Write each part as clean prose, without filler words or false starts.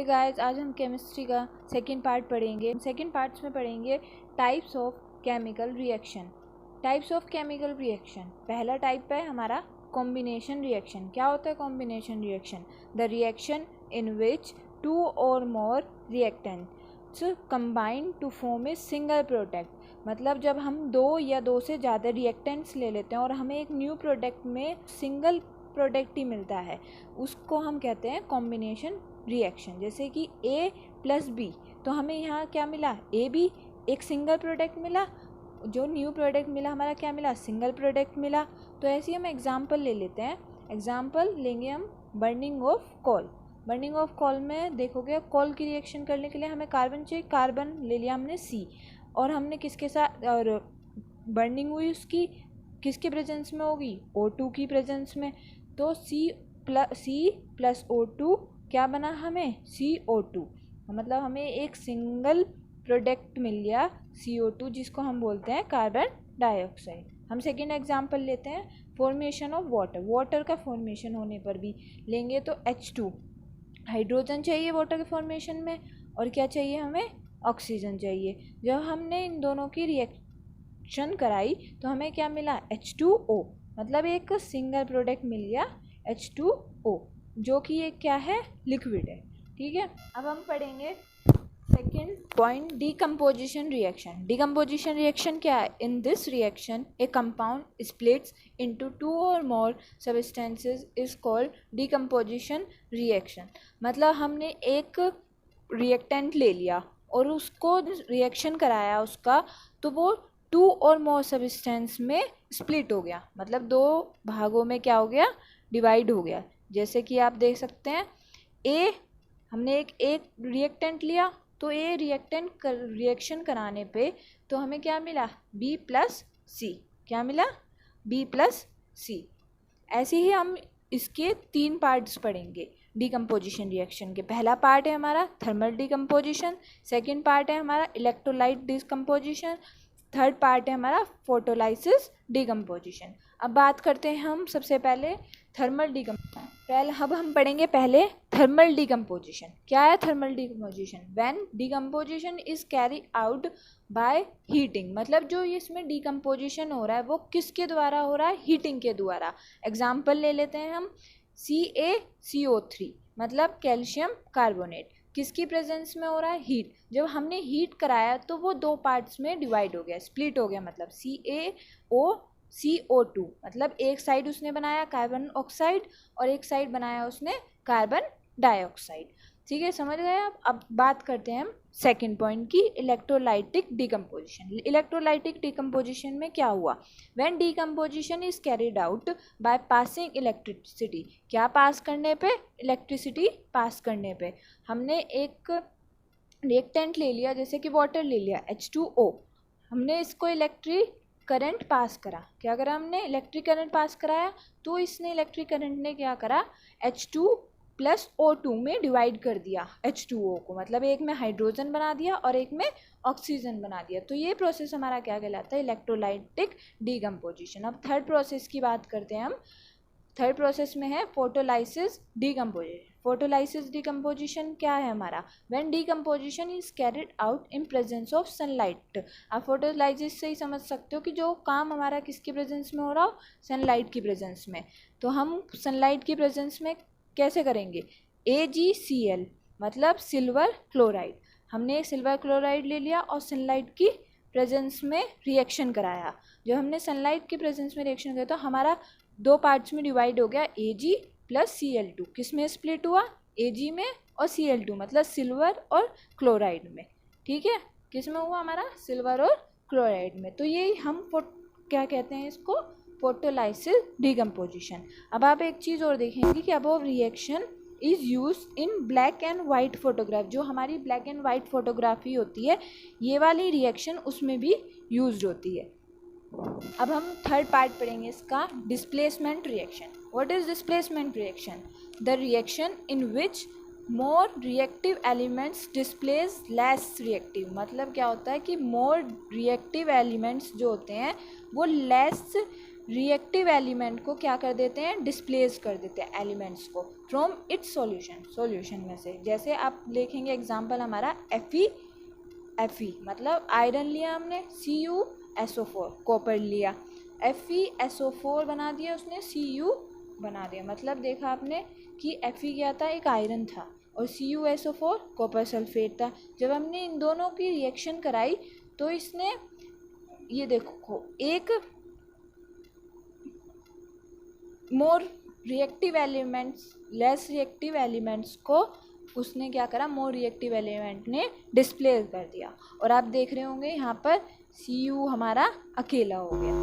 Hey guys, आज हम chemistry का सेकंड पार्ट पढ़ेंगे। सेकंड पार्ट्स में पढ़ेंगे types of chemical reaction. Types of chemical reaction, पहला टाइप है हमारा कॉम्बिनेशन रिएक्शन। क्या होता है combination reaction? The reaction in which two or more reactants combine to form a single product. मतलब जब हम दो या दो से ज़्यादा रिएक्टेंट्स ले लेते हैं और हमें एक न्यू प्रोडक्ट में सिंगल प्रोडक्ट ही मिलता है, उसको हम कहते हैं कॉम्बिनेशन रिएक्शन। जैसे कि A प्लस B, तो हमें यहाँ क्या मिला? AB, एक सिंगल प्रोडक्ट मिला। जो न्यू प्रोडक्ट मिला हमारा क्या मिला? सिंगल प्रोडक्ट मिला। तो ऐसे ही हम एग्जाम्पल ले लेते हैं। एग्जाम्पल लेंगे हम burning of coal. Burning of coal में देखोगे कोल की रिएक्शन करने के लिए हमें कार्बन चाहिए। कार्बन ले लिया हमने C, और हमने किसके साथ और बर्निंग हुई उसकी किसके प्रेजेंस में होगी? O2 की प्रेजेंस में। तो C प्लस O2 क्या बना हमें? CO2। मतलब हमें एक सिंगल प्रोडक्ट मिल गया CO2, जिसको हम बोलते हैं कार्बन डाइऑक्साइड। हम सेकेंड एग्जांपल लेते हैं फॉर्मेशन ऑफ वाटर। वाटर का फॉर्मेशन होने पर भी लेंगे तो H2, हाइड्रोजन चाहिए वाटर के फॉर्मेशन में, और क्या चाहिए हमें? ऑक्सीजन चाहिए। जब हमने इन दोनों की रिएक्शन कराई तो हमें क्या मिला? H2O। मतलब एक सिंगल प्रोडक्ट मिल गया H2O, जो कि ये क्या है? लिक्विड है। ठीक है, अब हम पढ़ेंगे second point, decomposition reaction. Decomposition reaction क्या है? In this reaction a compound splits into two or more substances is called decomposition reaction. मतलब हमने एक रिएक्टेंट ले लिया और उसको रिएक्शन कराया उसका, तो वो टू और मोर सब्सटेंस में स्प्लिट हो गया। मतलब दो भागों में क्या हो गया? डिवाइड हो गया। जैसे कि आप देख सकते हैं हमने एक रिएक्टेंट लिया, तो रिएक्टेंट रिएक्शन कराने पे तो हमें क्या मिला? B plus C। क्या मिला? B plus C। ऐसे ही हम इसके 3 पार्ट्स पढ़ेंगे डीकम्पोजिशन रिएक्शन के। पहला पार्ट है हमारा थर्मल डीकम्पोजिशन, सेकेंड पार्ट है हमारा इलेक्ट्रोलाइट डीकम्पोजिशन, थर्ड पार्ट है हमारा फोटोलाइसिस डीकम्पोजिशन। अब बात करते हैं हम सबसे पहले थर्मल डीकम्पोजिशन। अब हम पढ़ेंगे पहले थर्मल डीकम्पोजिशन। क्या है thermal decomposition? When decomposition is carry out by heating. मतलब जो इसमें डीकम्पोजिशन हो रहा है वो किसके द्वारा हो रहा है? हीटिंग के द्वारा। एग्जाम्पल ले लेते हैं हम CaCO3, मतलब कैल्शियम कार्बोनेट। किसकी प्रेजेंस में हो रहा है? हीट। जब हमने हीट कराया तो वो दो पार्ट्स में डिवाइड हो गया, स्प्लिट हो गया। मतलब CaCO2, मतलब एक साइड उसने बनाया कार्बन ऑक्साइड और एक साइड बनाया उसने कार्बन डाइऑक्साइड। ठीक है, समझ गए आप? अब बात करते हैं हम सेकेंड पॉइंट की, इलेक्ट्रोलाइटिक डीकम्पोजिशन। इलेक्ट्रोलाइटिक डीकम्पोजिशन में क्या हुआ? When decomposition is carried out by passing electricity. क्या पास करने पे? इलेक्ट्रिसिटी पास करने पे। हमने एक रिएक्टेंट ले लिया, जैसे कि वाटर ले लिया H2O, हमने इसको इलेक्ट्रिक करंट पास करा। क्या करा हमने? इलेक्ट्रिक करंट पास कराया। तो इसने इलेक्ट्रिक करंट ने क्या करा? H2 प्लस O2 में डिवाइड कर दिया H2O को। मतलब एक में हाइड्रोजन बना दिया और एक में ऑक्सीजन बना दिया। तो ये प्रोसेस हमारा क्या कहलाता है? Electrolytic decomposition. अब थर्ड प्रोसेस की बात करते हैं हम। थर्ड प्रोसेस में है फोटोलाइसिस डीकम्पोजिशन। फोटोलाइसिस डीकम्पोजिशन क्या है हमारा? When decomposition is carried out in presence of sunlight. आप फोटोलाइसिस से ही समझ सकते हो कि जो काम हमारा किसके प्रेजेंस में हो रहा हो? सनलाइट की प्रेजेंस में। तो हम सनलाइट की प्रेजेंस में कैसे करेंगे? AgCl, मतलब सिल्वर क्लोराइड। हमने सिल्वर क्लोराइड ले लिया और सनलाइट की प्रेजेंस में रिएक्शन कराया। जब हमने सनलाइट की प्रेजेंस में रिएक्शन कराया तो हमारा दो पार्ट्स में डिवाइड हो गया Ag प्लस Cl2। किस में स्प्लिट हुआ? Ag में और Cl2, मतलब सिल्वर और क्लोराइड में। ठीक है, किस में हुआ हमारा? सिल्वर और क्लोराइड में। तो ये हम क्या कहते हैं इसको? Photolysis decomposition. अब आप एक चीज़ और देखेंगे कि above reaction is use in black and white photograph. जो हमारी ब्लैक एंड वाइट फोटोग्राफी होती है, ये वाली रिएक्शन उसमें भी यूज होती है। अब हम थर्ड पार्ट पढ़ेंगे इसका, displacement reaction. What is displacement reaction? The reaction in which more reactive elements displace less reactive. मतलब क्या होता है कि मोर रिएक्टिव एलिमेंट्स जो होते हैं वो लेस रिएक्टिव एलिमेंट को क्या कर देते हैं, डिस्प्लेस कर देते हैं एलिमेंट्स को फ्रॉम इट्स सॉल्यूशन में से। जैसे आप देखेंगे एग्जांपल हमारा Fe मतलब आयरन लिया हमने, CuSO4 कॉपर लिया, FeSO4 बना दिया उसने, Cu बना दिया। मतलब देखा आपने कि Fe क्या था, एक आयरन था, और CuSO4 कॉपर सल्फेट था। जब हमने इन दोनों की रिएक्शन कराई तो इसने ये देखो एक more reactive elements less reactive elements को उसने क्या करा, मोर रिएक्टिव एलिमेंट ने डिस्प्लेस कर दिया। और आप देख रहे होंगे यहाँ पर Cu हमारा अकेला हो गया,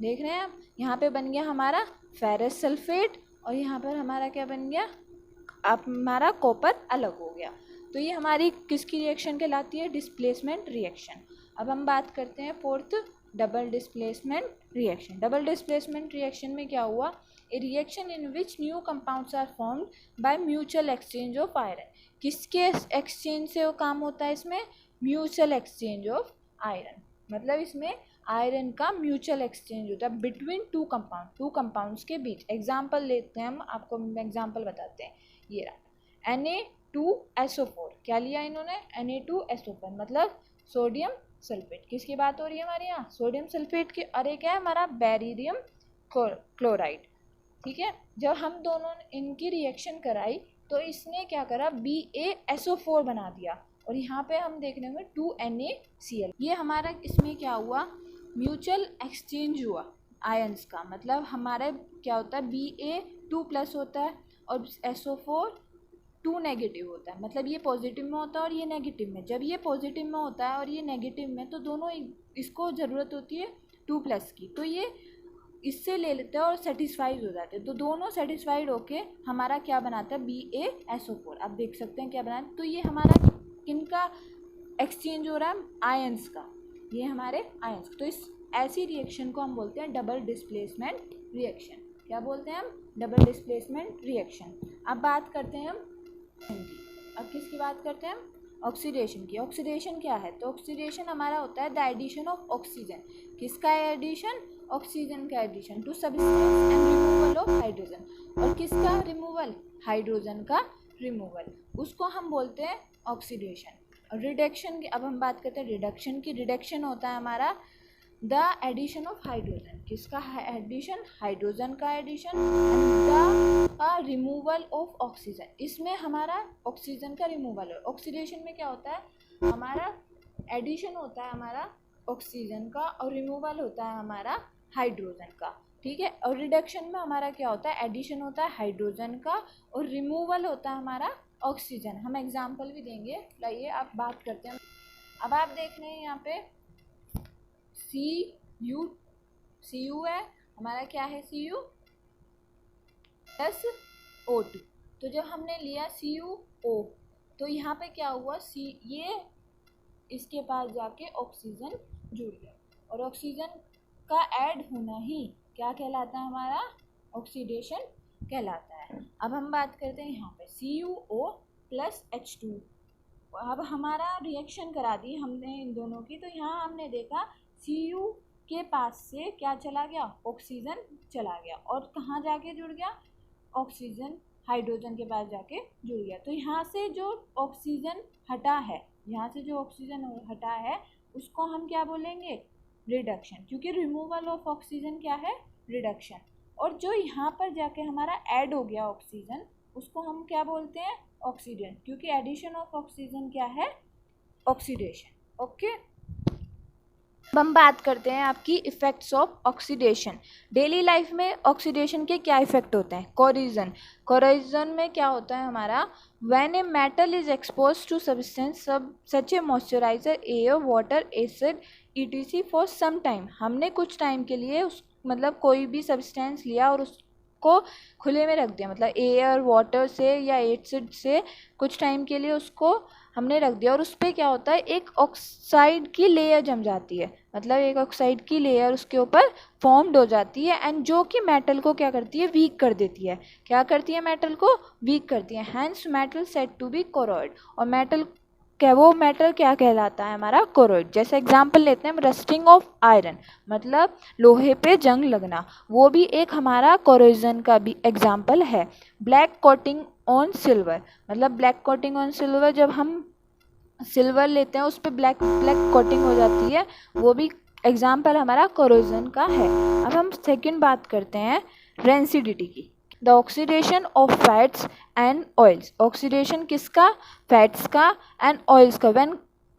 देख रहे हैं आप, यहाँ पे बन गया हमारा फेरस सल्फेट, और यहाँ पर हमारा क्या बन गया, अब हमारा कॉपर अलग हो गया। तो ये हमारी किसकी रिएक्शन कहलाती है, डिस्प्लेसमेंट रिएक्शन। अब हम बात करते हैं fourth, double displacement reaction. Double displacement reaction में क्या हुआ, a reaction in which new compounds are formed by mutual exchange of iron. किसके एक्सचेंज से वो काम होता है इसमें, म्यूचुअल एक्सचेंज ऑफ आयरन। मतलब इसमें आयरन का म्यूचुअल एक्सचेंज होता है बिटवीन टू कंपाउंड्स के बीच। एग्जाम्पल लेते हैं हम, आपको एग्जाम्पल बताते हैं। ये रहा Na2SO4, क्या लिया इन्होंने, Na2SO4 मतलब सोडियम सल्फेट। किसकी बात हो रही है हमारे यहाँ, सोडियम सल्फेट की। और एक है हमारा बेरिलियम क्लोराइड, ठीक है। जब हम दोनों इनकी रिएक्शन कराई तो इसने क्या करा, BaSO4 बना दिया, और यहाँ पे हम देख रहे होंगे 2NaCl। ये हमारा इसमें क्या हुआ, म्यूचुअल एक्सचेंज हुआ आयंस का। मतलब हमारा क्या होता है, Ba2+ होता है और SO4 2 नेगेटिव होता है। मतलब ये पॉजिटिव में होता है और ये नेगेटिव में। जब ये पॉजिटिव में होता है और ये नेगेटिव में, तो दोनों इसको ज़रूरत होती है 2+ की, तो ये इससे ले लेते हैं और सेटिस्फाइड हो जाते हैं। तो दोनों सेटिस्फाइड होके हमारा क्या बनाता है, BaSO4। आप देख सकते हैं क्या बनाता है। तो ये हमारा किनका एक्सचेंज हो रहा है, आयंस का, ये हमारे आयंस। तो इस ऐसी रिएक्शन को हम बोलते हैं डबल डिस्प्लेसमेंट रिएक्शन। क्या बोलते हैं हम, डबल डिस्प्लेसमेंट रिएक्शन। अब बात करते हैं हम अब किसकी बात करते हैं हम, ऑक्सीडेशन की। ऑक्सीडेशन क्या है, तो ऑक्सीडेशन हमारा होता है द एडिशन ऑफ ऑक्सीजन। किसका एडिशन, ऑक्सीजन का addition to substance and removal of hydrogen. और किसका रिमूवल, हाइड्रोजन का रिमूवल, उसको हम बोलते हैं ऑक्सीडेशन। रिडक्शन की अब हम बात करते हैं रिडक्शन की। रिडक्शन होता है हमारा द एडिशन ऑफ हाइड्रोजन। किसका एडिशन, हाइड्रोजन का addition, and the removal of oxygen. इसमें हमारा ऑक्सीजन का रिमूवल है। ऑक्सीडेशन में क्या होता है, हमारा एडिशन होता है हमारा ऑक्सीजन का और रिमूवल होता है हमारा हाइड्रोजन का, ठीक है। और रिडक्शन में हमारा क्या होता है, एडिशन होता है हाइड्रोजन का और रिमूवल होता है हमारा ऑक्सीजन। हम एग्जाम्पल भी देंगे, लाइए आप बात करते हैं। अब आप देख रहे हैं यहाँ पे Cu है हमारा, क्या है Cu प्लस O2। तो जब हमने लिया CuO तो यहाँ पे क्या हुआ, ये इसके पास जाके ऑक्सीजन जुड़ गया, और ऑक्सीजन का ऐड होना ही क्या कहलाता है, हमारा ऑक्सीडेशन कहलाता है। अब हम बात करते हैं यहाँ पे CuO प्लस H2। अब हमारा रिएक्शन करा दी हमने इन दोनों की, तो यहाँ हमने देखा Cu के पास से क्या चला गया, ऑक्सीजन चला गया, और कहाँ जाके जुड़ गया, ऑक्सीजन हाइड्रोजन के पास जाके जुड़ गया। तो यहाँ से जो ऑक्सीजन हटा है, यहाँ से जो ऑक्सीजन हटा है उसको हम क्या बोलेंगे, रिडक्शन, क्योंकि रिमूवल ऑफ ऑक्सीजन क्या है, रिडक्शन। और जो यहाँ पर जाके हमारा ऐड हो गया ऑक्सीजन, उसको हम क्या बोलते हैं, ऑक्सीडेशन, क्योंकि एडिशन ऑफ ऑक्सीजन क्या है, ऑक्सीडेशन। ओके, अब हम बात करते हैं आपकी effects of oxidation. Daily life में ऑक्सीडेशन के क्या इफ़ेक्ट होते हैं, कोरोजन में क्या होता है हमारा, when a metal is expose to substance such a moisturizer, air, water, acid ETC for some time. हमने कुछ टाइम के लिए मतलब कोई भी सब्सटेंस लिया और उसको खुले में रख दिया, मतलब एयर, वाटर से या एसिड से कुछ टाइम के लिए उसको हमने रख दिया, और उस पर क्या होता है, एक ऑक्साइड की लेयर जम जाती है, मतलब एक ऑक्साइड की लेयर उसके ऊपर फॉर्म्ड हो जाती है, एंड जो कि मेटल को क्या करती है, वीक कर देती है। क्या करती है, मेटल को वीक करती है। Hence metal said to be corroded. और मेटल क्या वो मैटर क्या कहलाता है हमारा कोरोइड। जैसे एग्जांपल लेते हैं हम रस्टिंग ऑफ आयरन, मतलब लोहे पे जंग लगना, वो भी एक हमारा कोरोजन का भी एग्जांपल है। ब्लैक कोटिंग ऑन सिल्वर, मतलब ब्लैक कोटिंग ऑन सिल्वर, जब हम सिल्वर लेते हैं उस पर ब्लैक ब्लैक कोटिंग हो जाती है, वो भी एग्जाम्पल हमारा कोरोजन का है। अब हम सेकंड बात करते हैं रेंसिडिटी की। The oxidation of fats and oils, oxidation किसका, फैट्स का एंड ऑयल्स का, when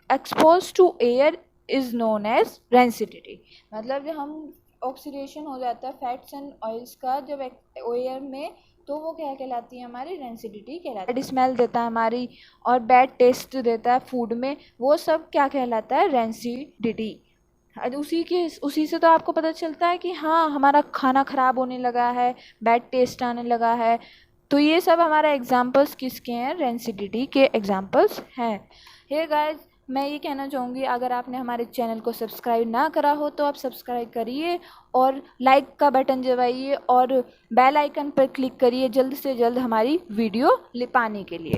expose to air is known as rancidity. मतलब जब हम ऑक्सीडेशन हो जाता है फैट्स एंड ऑयल्स का जब एयर में, तो वो क्या कहलाती है हमारी रेंसिडिटी कहलाती है। बैड स्मेल देता है हमारी और बैड टेस्ट देता है फूड में, वो सब क्या कहलाता है, रेंसिडिटी। उसी से तो आपको पता चलता है कि हाँ हमारा खाना ख़राब होने लगा है, बैड टेस्ट आने लगा है। तो ये सब हमारा एग्जांपल्स किसके हैं, रेंसिडिटी के एग्जांपल्स हैं। हे गाइस, मैं ये कहना चाहूँगी अगर आपने हमारे चैनल को सब्सक्राइब ना करा हो तो आप सब्सक्राइब करिए और लाइक का बटन दबाइए और बेल आइकन पर क्लिक करिए जल्द से जल्द हमारी वीडियो पाने के लिए।